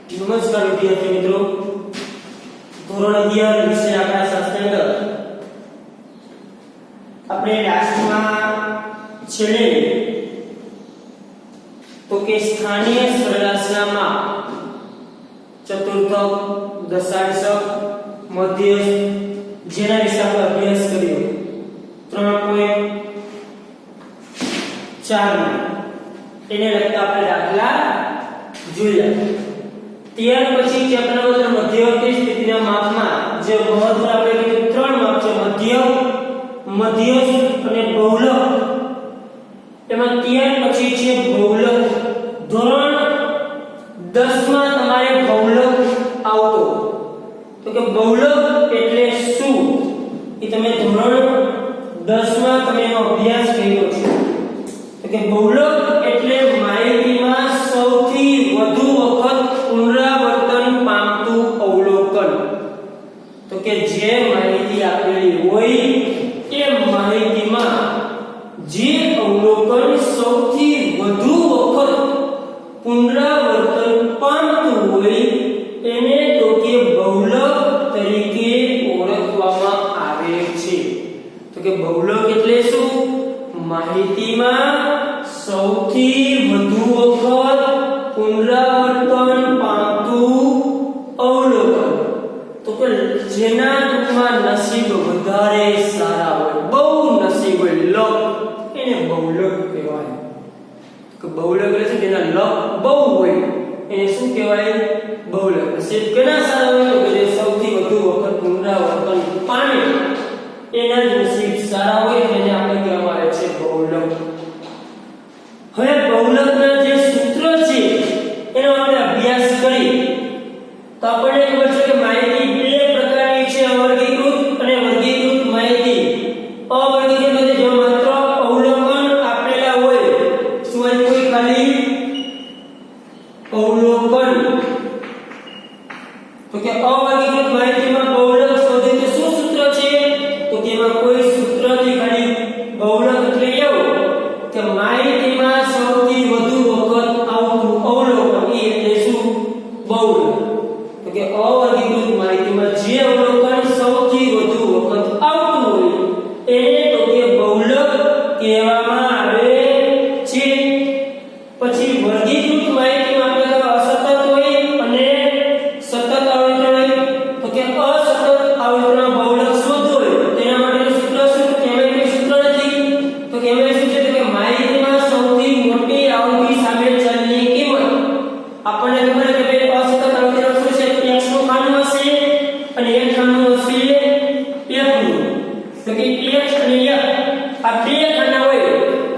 નમસ્કાર વિદ્યાર્થી મિત્રો, ધોરણ 11 વિષય આપણા શાસ્ત્રાંગ આપણે લાસ્ટમાં છેલ્લે તો કે સ્થાનીય સરળાસનામાં ચતુર્થક, દશાંશક, મધ્યસ્થ જેના વિશે આપણે અભ્યાસ કર્યો 3.4 માં એને લગતા આપણે દાખલા જોયા। ત્યાર પછી ચેપ્ટર નંબર મધ્યવર્તી સ્થિતિના માપમાં જે મહત્વ આપણે કીધું ત્રણ માપ છે, મધ્યમ, મધ્યસ્થ અને બહુલક। એમાં ત્યાર પછી છે બહુલક। ધોરણ 10 માં તમારે બહુલક આવતો, તો કે બહુલક એટલે શું એ તમે ધોરણ 10 માં તમે એનો અભ્યાસ કર્યો છે। તો કે બહુલક એટલે માહિતીમાં સૌથી વધુ વખત પુનરાવર્તન પામતું અવલોકન। તો કે જે માહિતી આપેલી હોય એ માહિતીમાં જે અવલોકન સૌથી વધુ વખત પુનરાવર્તન પામતું હોય એને તો કે બહુલક તરીકે ઓળખવામાં આવે છે। તો કે બહુલક એટલે શું? માહિતીમાં સૌથી વધુ વખત પુનરાવર્તન પામતું અવલોકન। તો કે જેના ટૂંકમાં નસીબ વધારે સારા હોય, બહુ નસીબ હોય, લક, એને બહુલક કહેવાય। કે બહુલક એટલે છે જેના લક બહુ હોય એને શું કહેવાય? બહુલક। નસીબ કેના સારા હોય? તો કે સૌથી વધુ વખત પુનરાવર્તન પામે એના જ નસીબ સારા હોય એને આપણે કહેવામાં આવે છે બહુલક। હવે બહુલકના જે સૂત્ર છે એનો આપણે અભ્યાસ કરી તો આપણને ખબર છે કે માહિતી બે પ્રકારની છે, અવર્ગીકૃત અને વર્ગીકૃત માહિતી। અવર્ગીકૃત એટલે જેમાં માત્ર અવલોકન આપેલા હોય, શું હોય? કોઈ ખાલી અવલોકન। તો કે અવર્ગીકૃત માહિતીમાં બહુલક શોધે તો શું સૂત્ર છે? તો કે એમાં કોઈ સૂત્ર નથી, ખાલી બહુલક એટલે એવું કે માહિતીમાં સૌથી વધુ વખત આવતું અવલોકન એ એટલે શું? બહુલક। તો કે અવર્ગીકૃત માહિતીમાં જે અવલોકન સૌથી વધુ વખત આવતું હોય એને તો કે બહુલક કહેવામાં આવે છે। પછી વર્ગીકૃત માહિતીમાં આપણે અસતત હોય અને સતત આવર્તન હોય। તો કે અસતત આવર્તન બહુલક શોધવો હોય તેના માટેનું સૂત્ર શું? કે એમાં કોઈ સૂત્ર નથી। તો કે એમાં શું છે? તો કે માહિતીમાં સૌથી મોટી આવૃત્તિ સામે ચલની કિંમત। આપણને ખબર છે કે બે અસતત આવર્તન શું છે? x નું ખાનું હશે અને એક ખાનું હશે f નું। તો કે x અને f આ બે ખાના હોય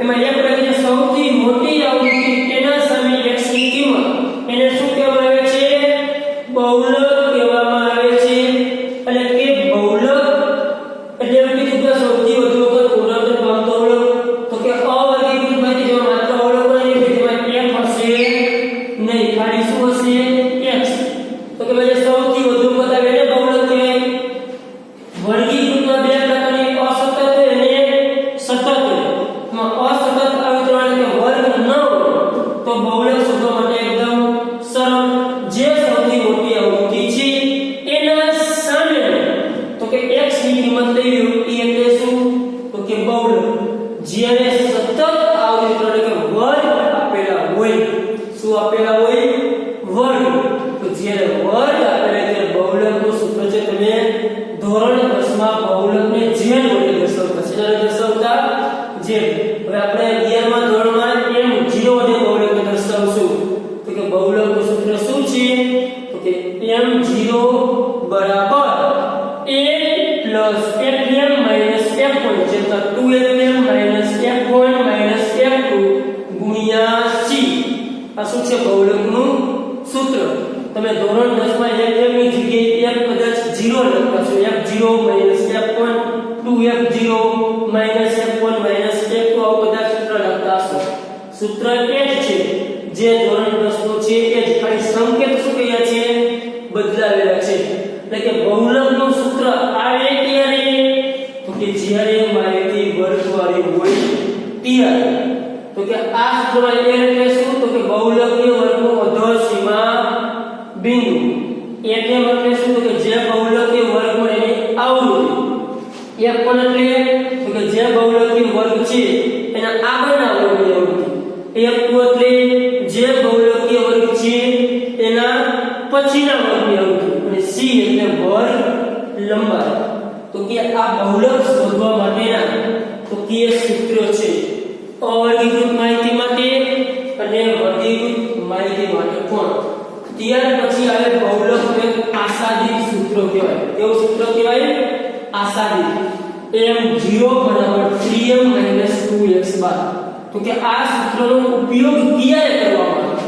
એમાં એક પ્રકારની સૌથી મોટી આવૃત્તિ એના સામે x ની કિંમત એને શું કહેવામાં આવે છે? બહુલક કહેવામાં આવે છે। એટલે કે બહુલક એટલે એમ કીધું કે સૌથી વધુ વખત પુનરાવર્તન પામતો અવલોકન। તો કે અવર્ગીકૃત માહિતી જેમાં માત્ર અવલોકન નહીં, તેમાં f હશે નહીં, ખાલી શું હશે? x। તો કે ભાઈ સૌથી વધુ વખત આવે એને બહુલક કહેવાય। વર્ગીકૃતમાં બે પ્રકારની અસતત અને સતત હોય। એમાં અસતત આવર્તન એટલે વર્ગ ન હોય તો બહુલક શોધવા માટે એકદમ સરળ, જે સૌથી મોટી આવૃત્તિ છે એના સામે તો કે x ની કિંમત લઈ લો એ એટલે શું? તો કે બહુલક। જ્યારે સતત આવૃત્તિ એટલે કે વર્ગ આપેલા હોય, શું આપેલા હોય? વર્ગ। તો જ્યારે વર્ગ આપેલા ત્યારે બહુલકનું સૂત્ર છે તમે ધોરણ 10 માં બહુલકને જેડ વડે દર્શાવતા છે। જ્યારે દર્શાવતા જેડ। હવે આપણે 11 માં ધોરણમાં m0 વડે બહુલકને દર્શાવશું। તો કે બહુલકનું સૂત્ર શું છે? તો કે m0 બરાબર a plus fm minus f1 જેટલા 2fm minus f1 minus f2 ગુણ્યા c। આ શું છે? બહુલકનું સૂત્ર। તમે ધોરણ 10 માં fm ની જગ્યાએ f કદાચ 0 લખશો, f0 minus f1 2f0 minus f1 minus f2 આવું કદાચ સૂત્ર લખતા હશો। સૂત્ર એ જ છે જે ધોરણ 10 નું છે એ જ, ખાલી સંકેત શું કર્યા છે? બદલાવેલા છે। એટલે કે બહુલકનું સૂત્ર આવે ત્યારે તો કે જ્યારે માહિતી વર્ગવાળી હોય ત્યારે। તો કે આ સૂત્રમાં એટલે શું? તો કે બહુલકીય વર્ગનું અધર સીમા 2 બિંદુ એટલે એટલે શું તો કે જે બહુલકીય વર્ગ મળે એની આવૃત્તિ એક પણ એટલે તો કે જે બહુલકીય વર્ગ છે એના આગળના વર્ગની આવૃત્તિ એક એટલે જે બહુલકીય વર્ગ છે એના પછીના વર્ગની આવૃત્તિ અને સી એટલે વર્ગ લંબાઈ તો કે આ બહુલક શોધવા માટેના તો કે સૂત્ર છે અવર્ગીકૃત માહિતી માટે અને વર્ગીકૃત માહિતી માટે પણ ત્યાર પછી આવે બહુલક એક આશાદિત સૂત્ર કહેવાય કેવું સૂત્ર કહેવાય આશાદિત m0 3m 2x બાર તો કે આ સૂત્રનો ઉપયોગ ક્યારે કરવામાં આવે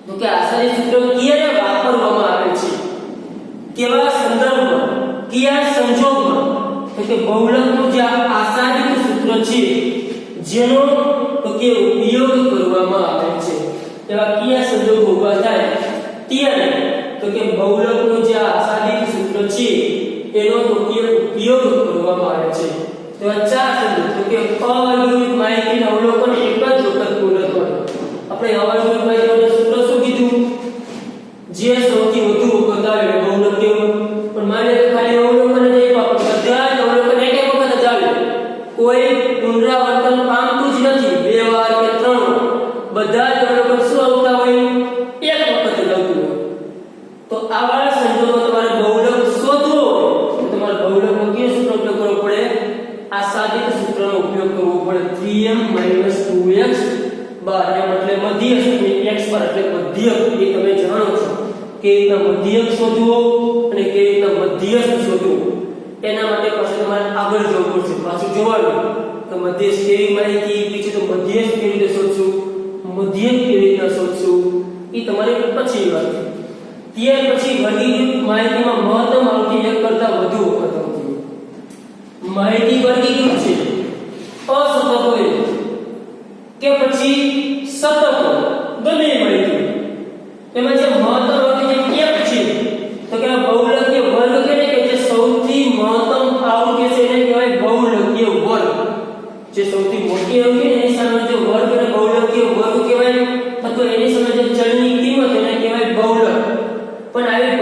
તો કે આશાદિત સૂત્ર ક્યારે વાપરવામાં આવે છે કેવા સંદર્ભમાં કયા સંજોગમાં તો કે બહુલકનું જે આશાદિત સૂત્ર છે જેનો તો કે ઉપયોગ કરવામાં આવે છે એવા કયા સંજોગો ઉભા થાય ત્યારે તો કે બહુલકનું જે આશાદિત સૂત્ર છે એનો તો કે ઉપયોગ કરવામાં આવે છે તો આ ચાર સંજોગ તો કે અવર્ગીકૃત માહિતીનું અવલોકન એક જ વખત પૂર્ણ કરો આપણે અવર્ગીકૃત માહિતીનું સૂત્ર શું કીધું જે સૌથી વધુ વખત આવે બહુલકીય પણ માને ખાલી અવલોકન જ એક વખત બધા જ અવલોકન એક વખત જ આવે કોઈ પુનરાવર્તન પામતું જ નથી બે વાર કે ત્રણ બધા જ અવલોકન શું આવતા હોય એક વખત જ આવતું હોય તો આવા સંજોગોમાં તમારે બહુલક શોધવો તો તમારે બહુલકનો કયો સૂત્ર ઉપયોગ કરવો પડે આશાદિત સૂત્રનો ઉપયોગ કરવો પડે 3m 2x બાર એમ એટલે મધ્યક x પર એટલે મધ્યક એ તમે જાણો છો કે રીતના મધ્યક શોધવો અને કેવી રીતના મધ્યસ્થ શોધવું એના માટે પાછું તમારે આગળ જવું પડશે પાછું જોવાનું કે મધ્યસ્થ કેવી માહિતી બીજું તો મધ્યસ્થ કેવી રીતે શોધશું મધ્યક કેવી રીતના શોધશું એ તમારે પછી વાત છે ત્યાર પછી વર્ગીકૃત માહિતીમાં મહત્તમ આવૃત્તિ એક કરતાં વધુ વખત આવતી માહિતી વર્ગીકૃત છે અસતત હોય કે પછી સતત ગમે માહિતી એમાં જે મહત્તમ આવૃત્તિ જે એક છે તો કે બહુલકીય વર્ગ કહે કે જે સૌથી મહત્તમ આવૃત્તિ છે એને કહેવાય બહુલકીય વર્ગ જે સૌથી મોટી આવૃત્તિ એની સામે જો વર્ગ અને બહુલકીય વર્ગ કહેવાય અથવા એની સામે જે ચલની કિંમત એને કહેવાય બહુલક પણ આવી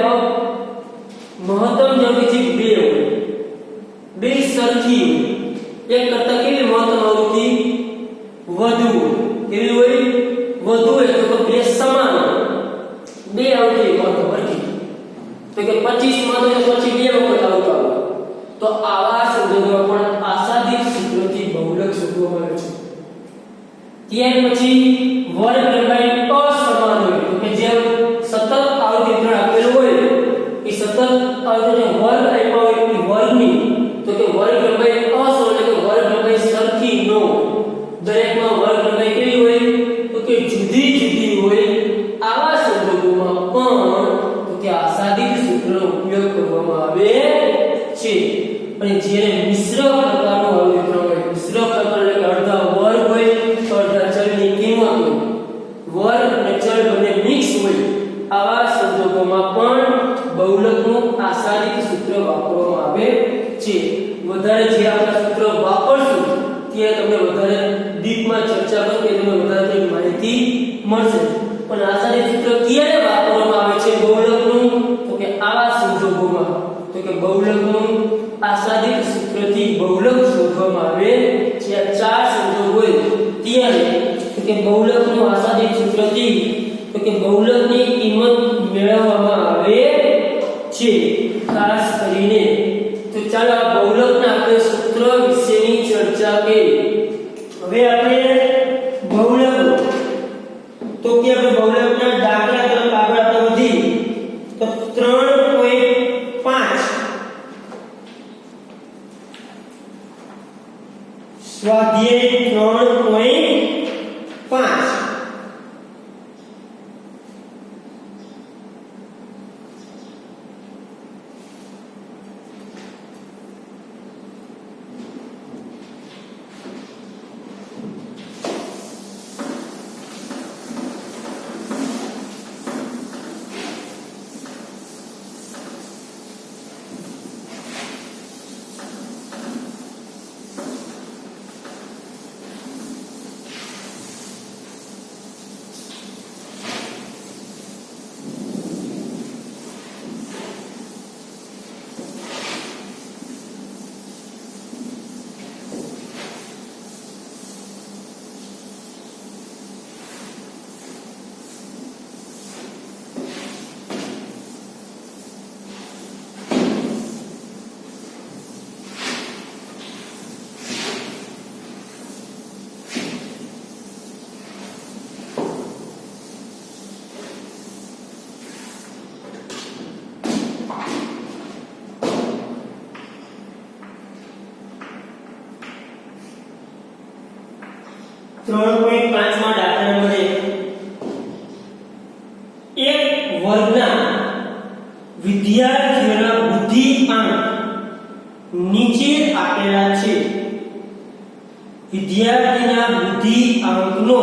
મહત્તમ આવૃત્તિ બે હોય બે સરખી હોય એક કરતાં કેવી મહત્તમ આવૃત્તિ વધુ કેવી હોય વધુ હોય તો બે સમાન બે આવૃત્તિ મહત્તમ વર્ગી તો કે 25 માં તો પછી બે વખત આવતા હોય તો આવા સંજોગોમાં પણ આશાદિત સૂત્રથી બહુલક શોધવામાં આવે છે ત્યાર પછી વર્ગ લંબાઈ અસમાન હોય તો કે જે સતત આવૃત્તિ ત્રણ આપેલું હોય એ સતત આવૃત્તિને વર્ગ આપ્યા હોય એ વર્ગની તો કે વર્ગ લંબાઈ અસમાન એટલે કે વર્ગ લંબાઈ સરખી ન દરેકમાં વર્ગ લંબાઈ કેવી હોય તો કે જુદી જુદી હોય આવા સંજોગોમાં પણ તો કે આશાદિત સૂત્રનો ઉપયોગ કરવામાં આવે છે અને જ્યારે મિશ્ર પ્રકારનું આવૃત્તિ હોય મિશ્ર પ્રકાર એટલે કે અડધા વર્ગ હોય તો અડધા ચલની કિંમત હોય વર્ગ અને ચલ બંને મિક્સ હોય આવા સંજોગોમાં પણ બહુલકનું આશાદિત સૂત્ર વાપરવામાં આવે છે વધારે જે આપણે સૂત્ર વાપરશું ત્યાં તમને વધારે ડીપમાં ચર્ચા કરો કે તમને વધારે માહિતી મળશે પણ આશાદિત સૂત્ર ક્યારે વાપરવામાં આવે છે બહુલકનું તો કે આવા સંજોગોમાં તો કે બહુલકનું આશાદિત સૂત્રથી બહુલક શોધવામાં આવે છે આ ચાર સંજોગ હોય ત્યારે તો કે બહુલકનું આશાદિત સૂત્રથી તો કે બહુલકની કિંમત મેળવવામાં આવે છે ખાસ કરીને તો ચાલો આ બહુલકના આપણે સૂત્ર વિશેની ચર્ચા કરીએ હવે આપણે બહુલક તો કે આપણે બહુલકના દાખલા તરફ આગળ આપણે વધી તો 3.5 સ્વાધ્યાય 3.5 તો 3.5 માં દાખલા નંબર 1 એક વર્ગના વિદ્યાર્થીઓના બુદ્ધિઆંક નીચે આપેલા છે. વિદ્યાર્થીના બુદ્ધિઆંકનો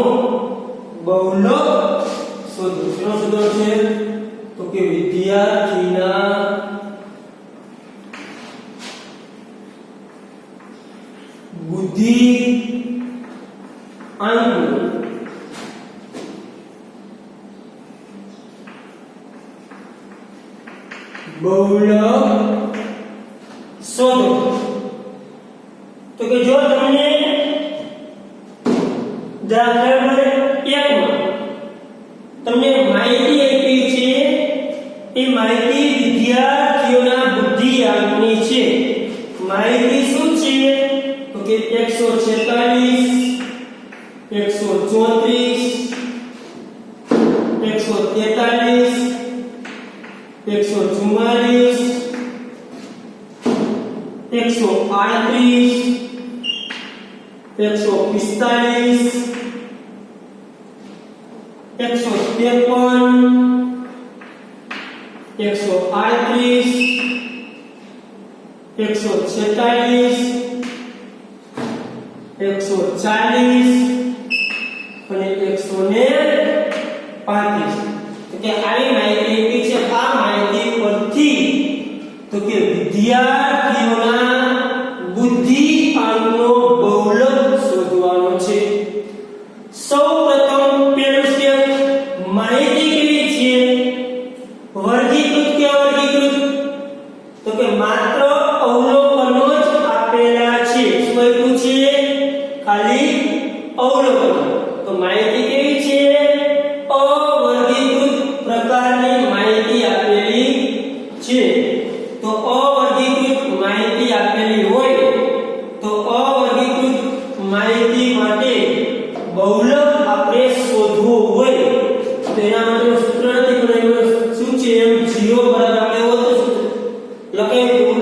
બહુલક શોધો. શું શોધો છે? તો કે વિદ્યાર્થીના બુદ્ધિઆંકનો બહુલક શોધો. તો કે જો તમને દાખલા નંબર 1 માં તમને માહિતી આપી છે, એ માહિતી વિદ્યાર્થીઓના બુદ્ધિઆંકની છે. માહિતી શું છે? તો કે 146, 134, 143, 144, 138, 145, 153, 138, 146, 140 અને 135. તો કે આવી માહિતી આપી છે. આ માહિતી પરથી તો કે વિદ્યાર્થીઓના બુદ્ધિઆંકનો બહુલક શોધવાનો છે. સૌપ્રથમ પહેલું સ્ટેપ, માહિતી કેવી છે? વર્ગીકૃત કે અવર્ગીકૃત? તો કે માત્ર અવલોકનો જ આપેલા છે. શું આપ્યું છે? ખાલી અવલોકન. તો માહિતી કેવી છે? અવર્ગીકૃત પ્રકારની માહિતી આપેલી છે. તો અવર્ગીકૃત માહિતી આપેલી હોય તો અવર્ગીકૃત માહિતી માટે બહુલક આપણે શોધવું હોય તો એના માટે સૂત્ર નથી, પણ એનું શું છે? એમ 0 બરાબર આપણે લખાયું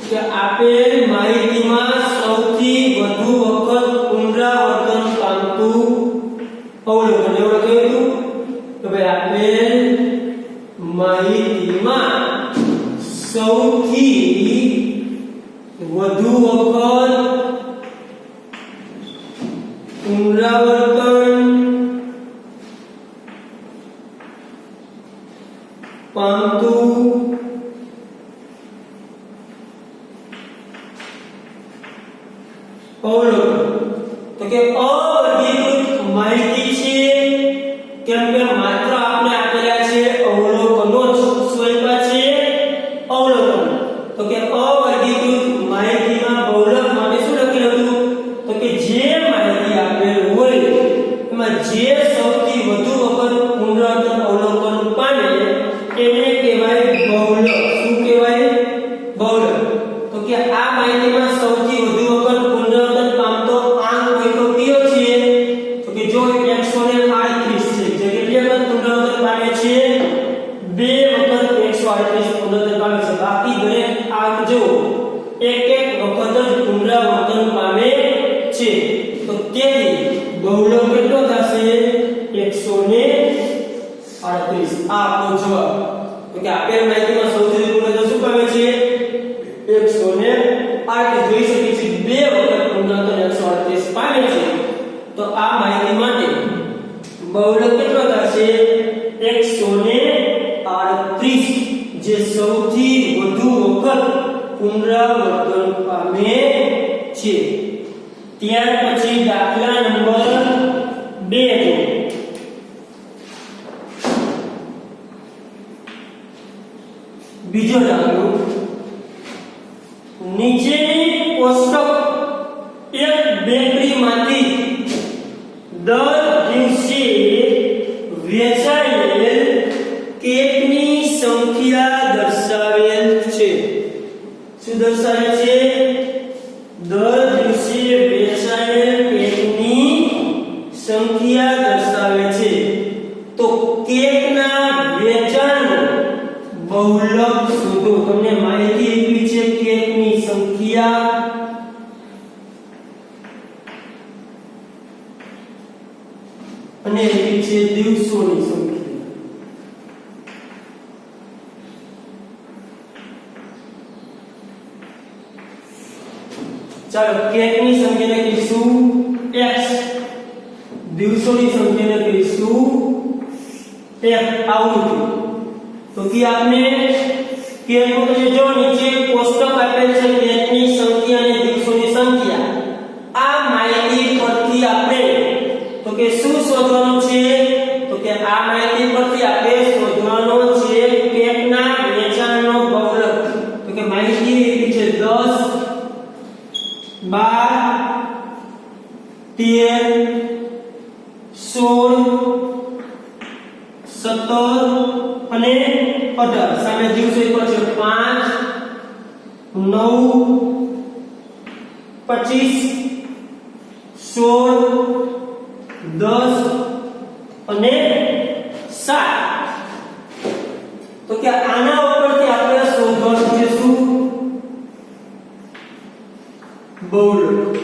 કે આપેલ માહિતીમાં સૌથી વધુ વખત પુનરાવર્તન પામતું અવલોકન. એવું લખાયું કે ભાઈ આપેલ માહિતીમાં સૌથી વધુ વખત પુનરાવર્તન પામતું અવલોકન. તો કે અવર્ગીકૃત માહિતી છે, કેમ કે માત્ર આપણે આપેલા છે અવલોકનો જ. સ્વયંપા છે અવલોકન. તો કે અવર્ગીકૃત માહિતીમાં બહુલક માટે શું લખેલું હતું? તો કે જે માહિતી આપેલ હોય એમાં જે સૌથી વધુ વખત પુનરાવર્તન અવલોકન પામે એને કહેવાય બહુલક. શું કહેવાય? બહુલક. તો કે આ માહિતીમાં સૌથી વધુ વખત પુનરાવર્તન પામતો આંક કોઈ તો કયો છે? તો કે જો 138 છે, જે કેટલી વખત પુનરાવર્તન પામે છે? 2 વખત 138 પુનરાવર્તન પામે છે. બાકી દરેક આંક જો એક વખત જ પુનરાવર્તન પામે છે. તો તેથી બહુલક કેટલો થશે? 138. આ આપણો જવાબ. તો કે આપેલ માહિતીમાં સૌથી વધુ પુનરાવર્તન શું પામે છે? 138. જોઈ શકીએ છીએ 2 વખત પુનરાવર્તન 138 પામે છે. તો આ માહિતી માટે બહુલક કેટલો થશે? 138, જે સૌથી વધુ વખત પુનરાવર્તન પામે છે. ત્યાર પછી દાખલા નંબર 2 બીજો દાખલો. નીચેની કોષ્ટક એક બેકરીમાંથી દર દિવસે વેચાયેલ કેકની સંખ્યા દર્શાવેલ છે. શું દર્શાવે છે? દર દિવસે વેચાયેલ કેકની સંખ્યા દર્શાવે છે. તો કેકના વેચાણનો બહુલક શોધો. તમને માહિતી આપી છે કેકની સંખ્યા અને એવી છે દિવસોની સંખ્યા. ચાલો કેકની સંખ્યાને કહીશું x, દિવસોની સંખ્યાને કહીશું f. આવૃત્તિ તો કે આપણે કેક નો જો નીચે કોષ્ટક આપેલ છે કેકની સંખ્યા અને દિવસોની સંખ્યા. આ માહિતી પરથી આપણે તો કે શું શોધવાનું છે? તો કે આ માહિતી પરથી આપણે શોધવાનો છે કેકના વેચાણનો બહુલક. તો કે માહિતી એવી છે 10, 12, 13, 16, 17 અને 18. સામે દિવસો ઉપર છે 5, 9, 25, 16, 10 અને 7. તો કે આના ઉપરથી આપણે શોધવાનું છે શું? બહુલક.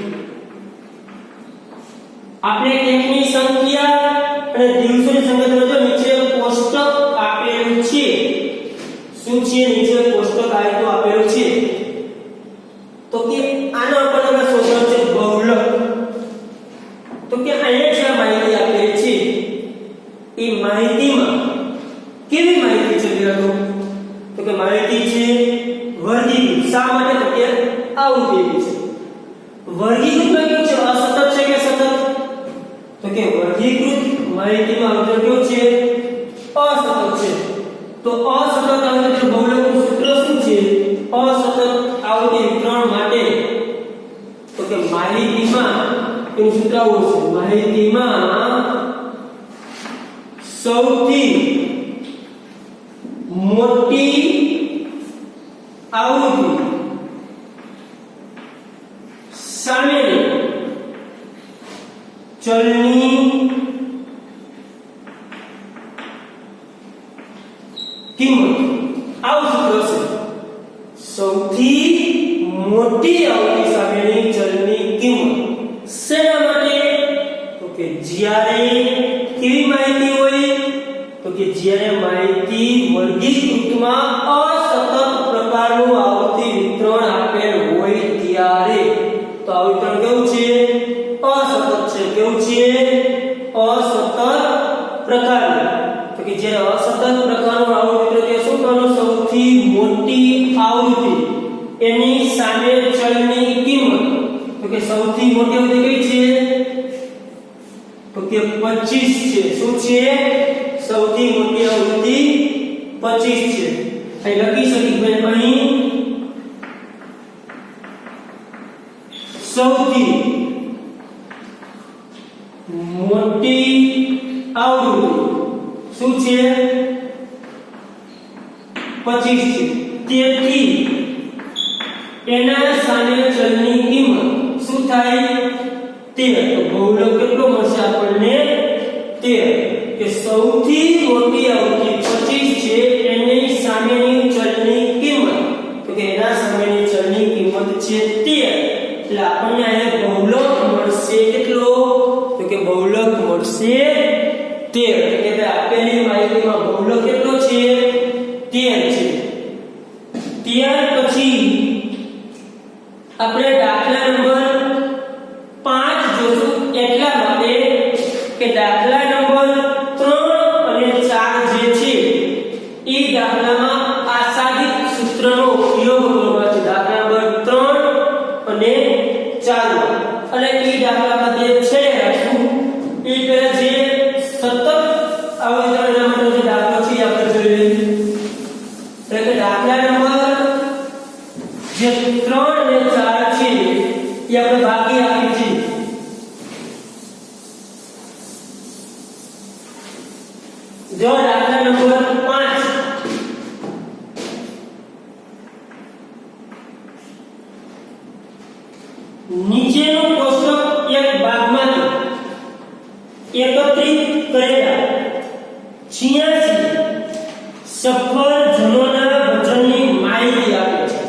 આપણે કેકની સંખ્યા અને દિવસોની સંખ્યા જો નીચે કોષ્ટક આપેલું છે. શું છે? નીચે કોષ્ટક આપેલું છે. તો કે આના ઉપર આપણે શોધવાનું છે બહુલક. તો કે અહીંયા જે માહિતી આપેલી છે એ માહિતીમાં કેવી માહિતી છે વિદ્યાર્થીઓ? તો કે માહિતી છે વર્ગીકૃત. શા માટે? તો કે આવું કેવી છે વર્ગીકૃત કેવું છે? અસતત છે કે સતત? તો કે વર્ગીકૃત માહિતીમાં અવતરણ કેવું છે? અસતત છે. તો અસતત આવૃત્તિ બહુલકનું સૂત્ર શું છે? અસતત આવૃત્તિ વિતરણ માટે તો કે માહિતીમાં એનું સૂત્ર આવું છે. માહિતીમાં સૌથી મોટી આવૃત્તિ સામેની ચલની કિંમત. આવું સૂત્ર છે. સૌથી મોટી આવૃત્તિ સામેની ચલની કિંમત. શેના માટે? તો કે જ્યારે કેવી માહિતી હોય? તો કે જ્યારે માહિતી વર્ગીકૃતમાં અસતત પ્રકારનું આવૃત્તિ વિતરણ આપેલ હોય ત્યારે. તો આ વિતરણ કેવું છે? અસતત છે. કેવું છે? અસતત પ્રકારનું. તો કે જ્યારે અસતત પ્રકારનું આવૃત્તિ વિતરણ શું કરવાનું? સૌથી મોટી આવૃત્તિ એની સામે ચલની કિંમત. તો કે સૌથી મોટી આવૃત્તિ કઈ છે? તો કે 25 છે. શું છે? સૌથી મોટી આવૃત્તિ 25 છે. અહીં લખી શકીએ બેન અહીં સૌથી મોટી આવૃત્તિ શું છે? 25 છે. તેથી એના સામે ચલની કિંમત શું થાય? 13. તો બહુલક કેટલો મળશે આપણને? 13. કે સૌથી મોટી આવૃત્તિ 25 છે એની સામેની ચલની કિંમત. તો કે એના સામેની ચલની કિંમત છે 13. એટલે આપણને અહીંયા બહુલક મળશે કેટલો? તો કે બહુલક મળશે 13. એટલે આપેલી માહિતીમાં બહુલક કેટલો છે? 13 છે. ત્યાર પછી આપણે દાખલા નંબર 5 જોશું. એટલા માટે કે દાખલા નંબર 3 અને 4 જે છે એ દાખલામાં આસાદિત સૂત્રનો ઉપયોગ કરવામાં છે. દાખલા નંબર 3 અને 4 અને એ દાખલામાં જે છે રાખશું એ પહેલા જે સતત આવૃત્તિના માટે જે દાખલો છે આપણે જોઈ લઈએ. એટલે કે દાખલા નંબર જે 3 અને 4 છે એ આપણે બાકી આપી છે. જો દાખલા નંબર 5 નીચેનું કોષ્ટક એક ભાગમાંથી એકત્રિત કરેલા 86 સફરજનોના વજનની માહિતી આપે છે.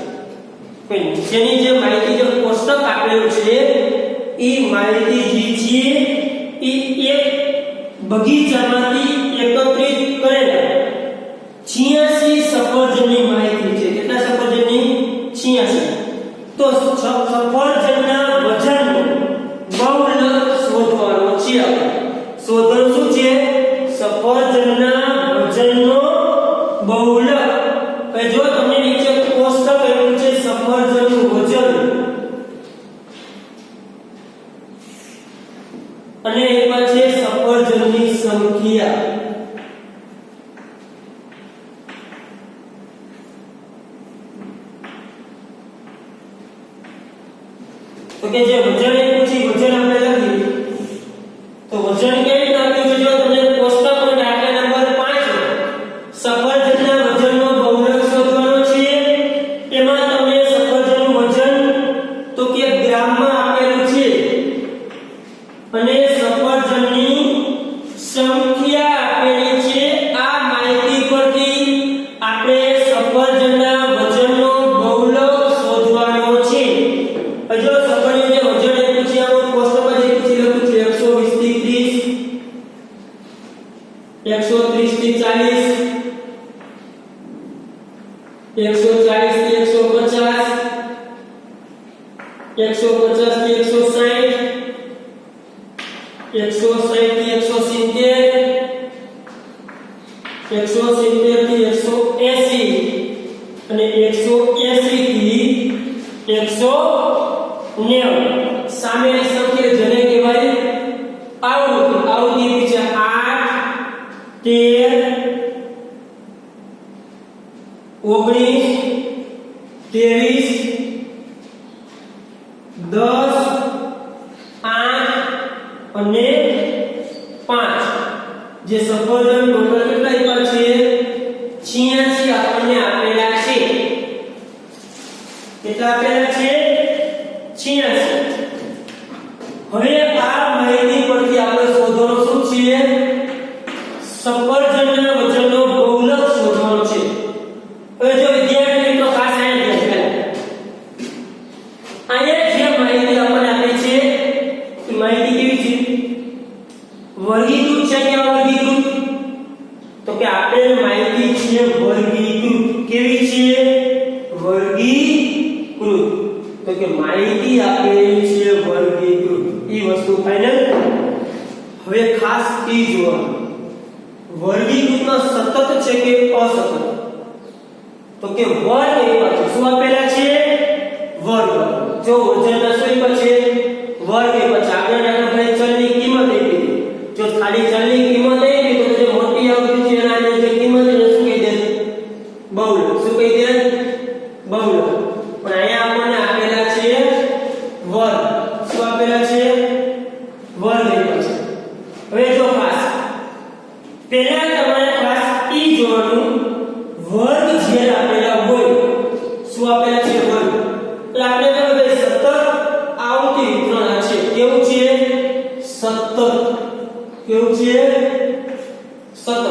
કે નીચેની જે માહિતી જે કોષ્ટક આપેલું છે એ માહિતી જે છે એ એક બગીચામાંથી એકત્રિત કરેલા 86 સફરજનની માહિતી છે. કેટલા સફરજનની? 86. તો સફરજનના વજનનો બહુલક શોધવાનો છે. શોધવાનું શું છે? સફરજનના વજનનો બહુલક. કે જો તમને નીચે કોષ્ટક આપ્યું છે સફરજનનું વજન અને એમાં છે સફરજનની સંખ્યા. તો કે જે વજન આપ્યું છે વજન આપણે લખી. તો વજન કેવી રીતે આપ્યું છે? જો તમને કોષ્ટકમાં દાખલા નંબર 5 સફરજનના વજનનો બહુલક શોધવાનો છે. એમાં તમને સફરજનનું વજન તો કે ગ્રામમાં આપેલું છે અને સફરજનની સંખ્યા આપેલી છે. આ માહિતી પરથી આપણે સફરજનના વજનનો બહુલક શોધવાનો છે. જો સફરજન જે વજન આપ્યું છે આનો કોષ્ટકમાં જે લખ્યું છે 120 થી 30 130 થી 40 140 થી 150 150 થી 160 160 થી 170 170 થી 180 અને 180 થી 190. સામેની સંખ્યા જેને કહેવાય આવૃત્તિ. આવૃત્તિ છે 8 13 19 10 8 અને 5. જે સફરજન ટોટલ કેટલા આપ્યા છે? 86 આપણને આપેલા છે. કેટલા આપેલા છે? 86. હવે આ માહિતી પરથી આપણે શોધવાનું શું છે? સફરજનના વજનનો બહુલક શોધવાનો છે. હવે જો વિદ્યાર્થી મિત્રો ખાસ અહીંયા જે માહિતી આપણને આપી છે એ માહિતી કેવી છે? વર્ગીકૃત છે કે અવર્ગીકૃત? તો કે આપેલ માહિતી છે વર્ગીકૃત. કેવી છે? વર્ગીકૃત. તો કે માહિતી આપેલી છે વર્ગીકૃત. એ વસ્તુ ફાઇનલ. હવે ખાસ એ જોવાનું વર્ગીકૃતમાં સતત છે કે અસતત? તો કે વર્ગ એવા છે. શું આપેલા છે? વર્ગ. જો વજનના શું પર છે? વર્ગ એવા છે. આપણે દાખલા ભાઈ ચલની કિંમત આપી. જો ખાલી ચલની કિંમત આપી તો જે મોટી આવૃત્તિ છે એના જે કિંમત એને શું કહી દે? બહુલક. શું કહી દે? બહુલક. પણ અહીંયા આપણને આપેલા છે વર્ગ. શું આપેલા છે? વર્ગ એવા છે. હવે જો ખાસ પહેલા તમારે ખાસ ઈ જોવાનું વર્ગ જ્યારે આપેલા હોય. શું આપેલા છે? વર્ગ. એટલે આપણે કહે ભાઈ સતત આવૃત્તિ વિતરણ છે. કેવું છે? સતત. કેવું છે? સતત.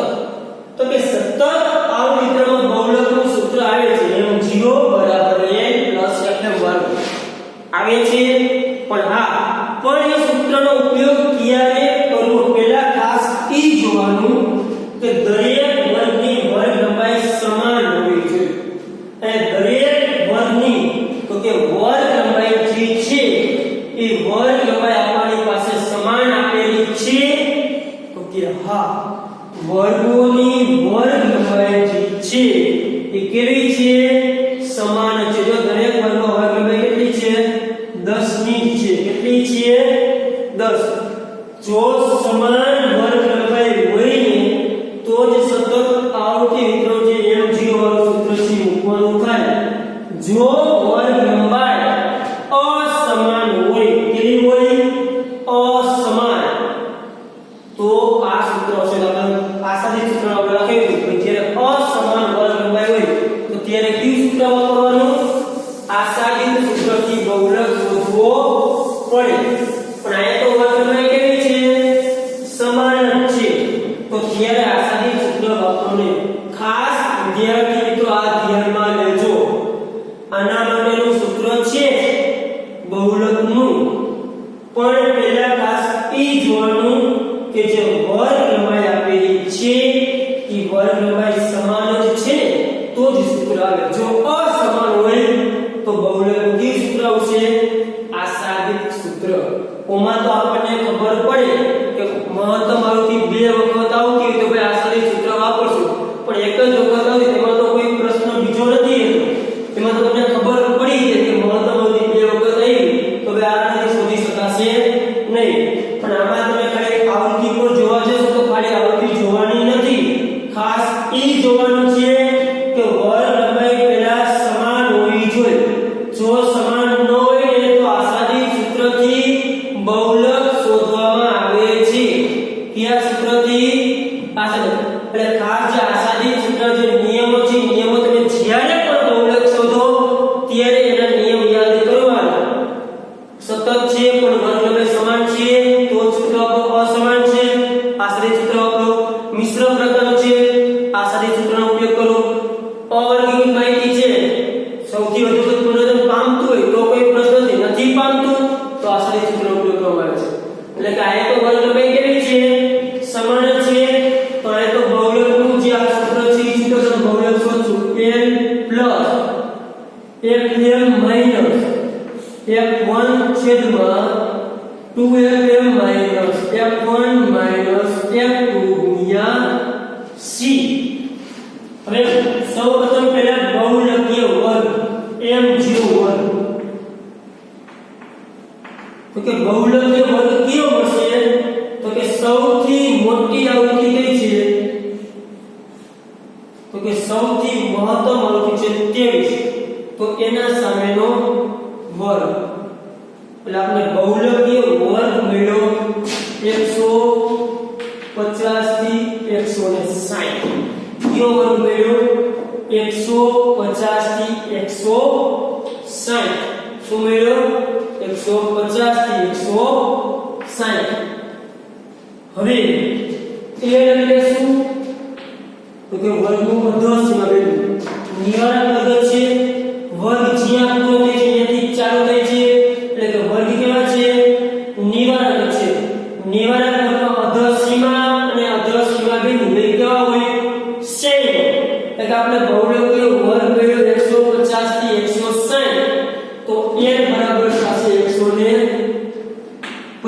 તો કે સતત આવૃત્તિ વિતરણમાં બહુલકનું સૂત્ર આવે છે m0 = n + fm વર્ગ આવે છે. પણ હા, પણ એ સૂત્રનો ઉપયોગ ક્યારે કરવો? પહેલા ખાસ ઈ જોવાનું કે દરેક વર્ગની વર્ગ લંબાઈ સમાન હોવી જોઈએ. અને દરેક વર્ગની તો કે વર્ગ લંબાઈ જે છે એ વર્ગ લંબાઈ આપણી પાસે સમાન આપેલી છે. તો કે હા, વર્ગોની વર્ગ લંબાઈ જે છે એ કેવી છે? સમાન છે. જો દરેક વર્ગનો વર્ગ લંબાઈ કેટલી છે? 10 ની છે. કેટલી છે? 10. જો સમાન વર્ગ લંબાઈ હોય ને તો જ સતત આવૃત્તિ વિતરણ જે m0 વાળું સૂત્ર છે મૂકવાનું થાય. જો વર્ગ લંબાઈ અસમાન હોય, કેવી હોય? અસમાન, તો આ સૂત્ર હશે. આપણે આસાદી સૂત્ર આપણે લખ્યું કે જ્યારે અસમાન વર્ગ લંબાઈ હોય તો ત્યારે કયું સૂત્ર વાપરવાનું? આસાદી સૂત્રથી બહુલક શોધવો પડે. પણ અહીંયા તો વર્ગ લંબાઈ કેવી છે? સમાન જ છે. તો ત્યારે આસાદી સૂત્ર વાપરવું. ખાસ વિદ્યાર્થી મિત્રો આ ધ્યાનમાં લેજો. આના માટેનું સૂત્ર છે બહુલકનું. પણ પહેલા ખાસ એ જોવાનું કે જે વર્ગ વર્ગ લંબાઈ સમાન જ છે તો જ સૂત્ર આવે. જો અસમાન હોય તો બહુલકનું કયું સૂત્ર આવશે? આસાદિત સૂત્ર. ઓમાં તો આપણને ખબર પડે કે મહત્તમ આવૃત્તિ 2 વખત આવતી હોય તો ભાઈ આસાદિત સૂત્ર વાપરશું, પણ એક જ વખત આવતી તેમાં તો કોઈ પ્રશ્ન બીજો નથી રહેતો. તેમાં તો તમને ખબર પડી જાય કે મહત્તમ આવૃત્તિ 2 વખત આવી તો ભાઈ આનાથી શોધી શકાશે નહીં. પણ આમાં તમે ખાલી આવૃત્તિ પર જોવા જશો તો ખાલી આવૃત્તિ જોવાની નથી, ખાસ એ જોવાનું છે કે વર્ગ લંબાઈ પહેલા સમાન હોવી જોઈએ. જો સમાન ન હોય ને તો આસાદિત સૂત્રથી બહુલક શોધવામાં આવે છે. કયા સૂત્રથી? આસાદિત. એટલે ખાસ જે આસાદિત સૂત્ર જે નિયમો છે, નિયમો તમે જ્યારે પણ બહુલક શોધો ત્યારે એના નિયમ યાદ કરવાના. સતત છે પણ વર્ગ લંબાઈ સમાન છે તો સૂત્ર વાપરો, અસમાન છે આસાદિત સૂત્ર વાપરો, મિશ્ર પ્રકરણ છે આસાદિત સૂત્રનો ઉપયોગ કરો, અવર્ગીકૃત માહિતી છે સૌથી વધુ પરિવર્તન પામતું હોય તો કોઈ પ્રશ્ન નથી પામતું તો આસાદિત સૂત્રનો ઉપયોગ કરવામાં આવે છે. એટલે કે આ તો વર્ગ લંબાઈ કેવી છે? સમાન છે. તો આ તો બહુલકનું જે આ સૂત્ર છે એ સૂત્ર બહુલક શોધશું. n plus fm minus f1 છેદમાં 2fm minus f1 minus f2 ગુણ્યા c. હવે સૌપ્રથમ પહેલા બહુલકીય વર્ગ m જેવો વર્ગ, તો કે બહુલકીય વર્ગ કયો મળશે? તો કે સૌથી મોટી આવૃત્તિ કઈ છે? તો કે સૌથી મહત્તમ આવૃત્તિ છે 23, તો એના સામેનો વર્ગ. એટલે આપણે બહુલકીય વર્ગ મળ્યો 150 થી 160. કયો વર્ગ મળ્યો? 150 થી 160. શું મળ્યો? 150 થી 160. હવે એ એટલે શું? તો કે વર્ગનું અધ્યયમાં બેઠું નિવારક પદ્ધતિ છે. વર્ગ જ્યાં પૂરો થાય છે ત્યાંથી ચાલુ થાય છે, એટલે કે વર્ગ કેવા છે? નિવારક છે. નિવારક વર્ગમાં અધ્યયસીમા અને અધ્યયસીમા બે કેવા હોય? સેમ. એટલે કે આપણે બહુલકીય વર્ગ મેળવ્યો 150 થી 160 તો n બરાબર થશે 150. n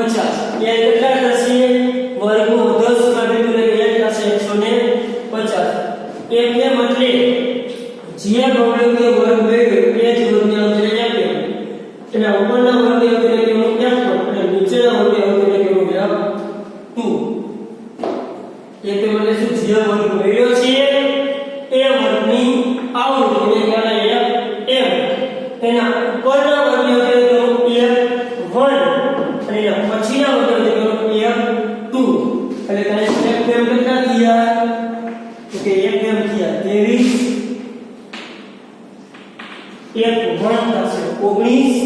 કેટલા થશે? વર્ગનું અધ્યયસીમા બેઠું એટલે n થશે 150. એટલે મતલબ જે બહુલકીય વર્ગ મેળવ્યો એ જ વર્ગની આવૃત્તિ આપ્યો. એના ઉપરના વર્ગની આવૃત્તિ કેવું F1 અને નીચેના વર્ગની આવૃત્તિ કેવું F2. એટલે મને શું? જે વર્ગ મેળવ્યો છે એ વર્ગની આવૃત્તિ એને કહેવાય Fm. એના ઉપરના વર્ગની આવૃત્તિ કેવું F1 અને એના પછીના વર્ગની આવૃત્તિ કેવું F2. એટલે તમે Fm કેટલા થયા? તો કે Fm થયા 23, F1 થશે 19,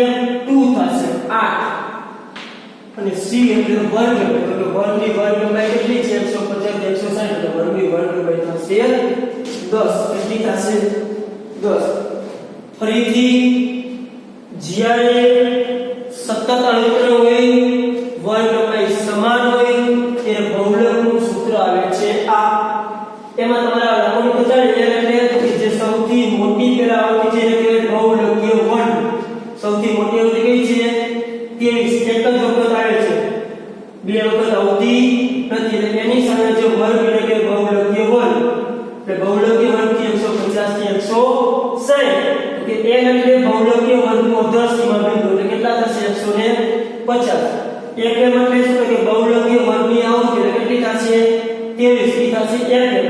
F2 થશે 8 અને C એટલે વર્ગ. એટલે વર્ગની વર્ગ લંબાઈ કેટલી છે? 150 160. એટલે વર્ગની વર્ગ લંબાઈ થશે 10. કેટલી થશે? 10. ફરીથી જ્યારે સતત અંતર હોય, વર્ગ લંબાઈ સમાન હોય ત્યારે બહુલકનું સૂત્ર આવે છે આ. એમાં તમારા લખવાનું બતાવી એટલે જે સૌથી મોટી પેલા આવૃત્તિ છે એને કહેવાય બહુલકીય વર્ગ. સૌથી મોટી આવૃત્તિ કઈ છે? 23. એક જ વખત આવે છે, બે વખત આવતી નથી. એટલે એની સામે જે વર્ગ એટલે કે બહુલકીય વર્ગ. એટલે બહુલકીય વર્ગ થી 150 થી 160 કે n એટલે બહુલકીય વર્ગનું અધ્યયસીમા બિંદુ. એટલે કેટલા થશે? 150. એક એટલે શું કે બહુલકીય વર્ગની આવૃત્તિ એટલે કેટલી થશે? 23 થશે Fm.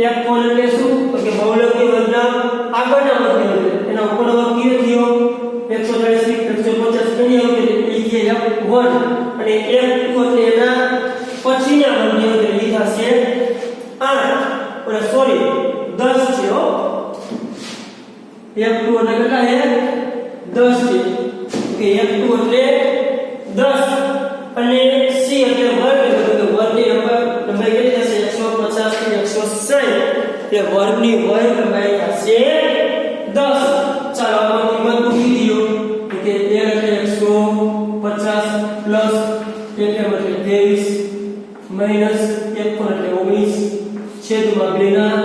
F1 એટલે શું? તો કે બહુલકીય વર્ગના આગળના વર્ગની આવૃત્તિ. એના ઉપરનો વર્ગ કયો થયો? 140 150 એની આવૃત્તિ એટલે F1 અને F2 એટલે એના પછીના વર્ગની આવૃત્તિ થશે 8. અને સોરી 10 છે હો. F2 એટલે કેટલા છે? 10 છે. કે F2 એટલે 10 અને C એટલે વર્ગ. એટલે વર્ગની લંબાઈ કેટલી થશે? 150 થી 160. એટલે વર્ગની વર્ગ લંબાઈ થશે 10. ચાલો આમાં કિંમત મૂકી દો. તો કે l એટલે 150 પ્લસ Fm એટલે 23 માઈનસ 1 એટલે 19 છેદમાં 2 ના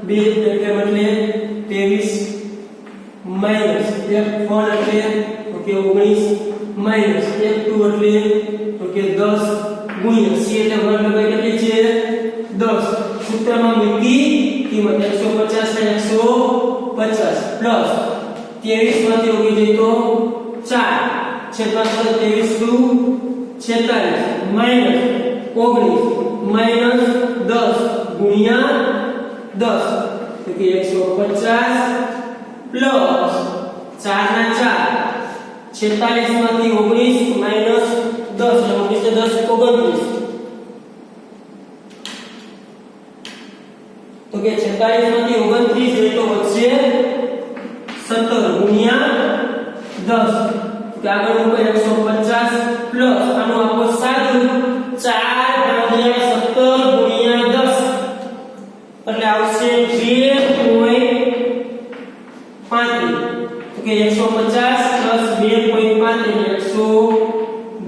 2 એટલે 23 માઈનસ 1 એટલે તો કે 19 માઈનસ 1 2 એટલે તો કે 10 ગુણ્યા c એટલે 1 લગાઈ કેટલી છે 10 સૂત્રમાં મૂકી કિંમત 150 ને 150 પ્લસ 23 માંથી ઉગી જાય તો 4 છેદમાં 23 2 46 માઈનસ 19 માઈનસ 10 ગુણ્યા 10 તો કે 150 પ્લસ 4 ના 4 46 માંથી 19 માઈનસ 10 એટલે 19 10 29 તો કે 46 માંથી 29 એટલે વધશે 17 ગુણ્યા 10 કે આગળ ઉપર 150 પ્લસ આનું આપો સાદું 4 ભાગ્યા 17 ગુણ્યા 10 એટલે આવશે 2.35 તો કે 150 2.35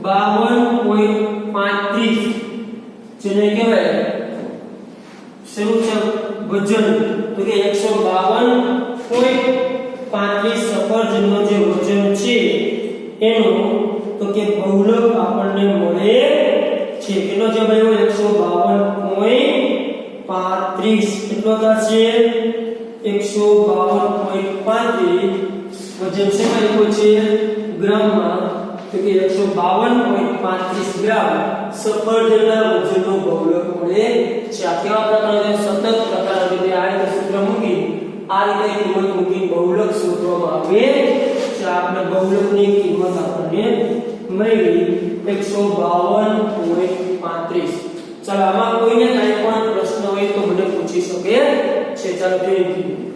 152.35 જેને કહેવાય શરૂ છે વજન તો કે 152.35 સફરજનનો જે વજન છે એનો તો કે બહુલક આપણને મળે છે કેટલો જવાબ આવ્યો 152.35 કેટલો થશે 152.35 વજન શેમાં લખ્યું છે ગ્રામમાં તો કે 152.35 ગ્રામ સફરજનના વજનનો બહુલક મળે છે આ કેવા પ્રકારનો સતત પ્રકારનો રીતે આ રીતે સૂત્ર મૂકી આ રીતે કિંમત મૂકી બહુલક શોધવામાં આવે છે આપણે બહુલકની કિંમત આપણને મળી 152.35 ચાલો આમાં કોઈને કાંઈ પણ પ્રશ્ન હોય તો મને પૂછી શકે છે ચાલો જોઈએ